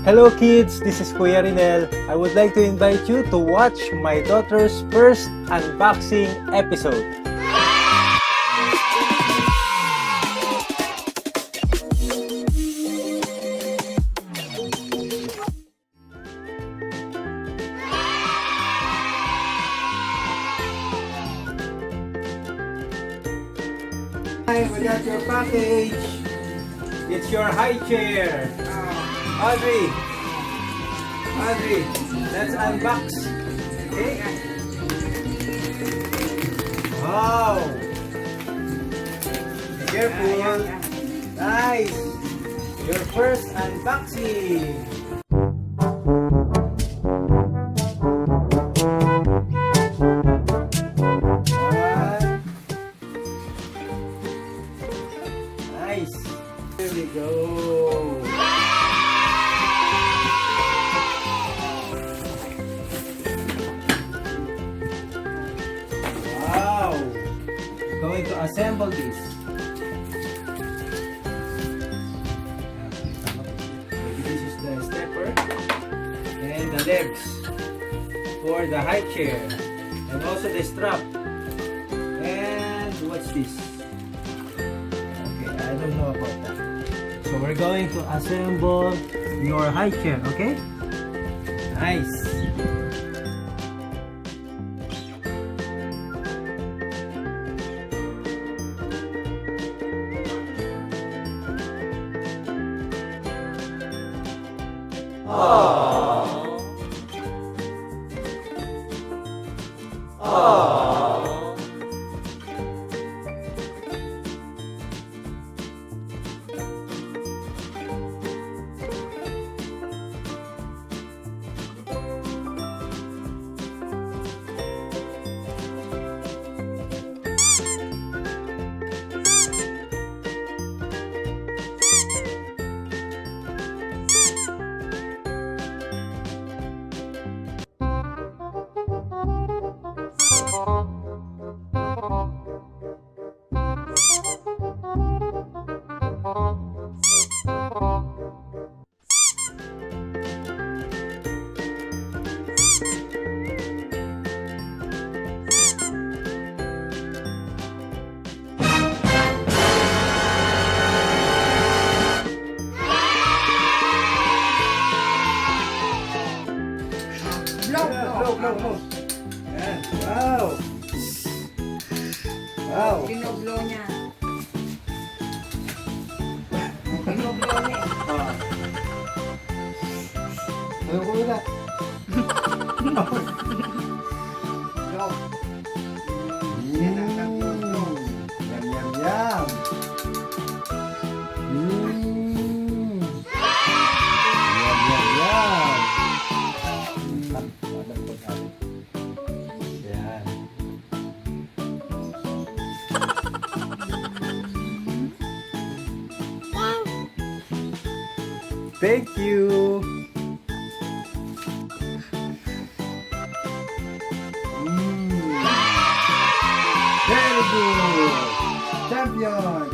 Hello kids, this is Kuya Rinell. I would like to invite you to watch my daughter's first unboxing episode. Hi, we got your package. It's your high chair. AuDrEy, let's unbox. Okay. Wow. Be careful. Nice. Your first unboxing. Nice. Here we go. Going to assemble this. Maybe this is the stepper and the legs for the high chair, and also the strap. And what's this? Okay, I don't know about that. So we're going to assemble your high chair. Okay, nice. Blow. Yan. Wow. Wow. Binoblo niya. Binoblo niya. Ayaw ko na. Blow. Yum. Thank you. Very good. Champion.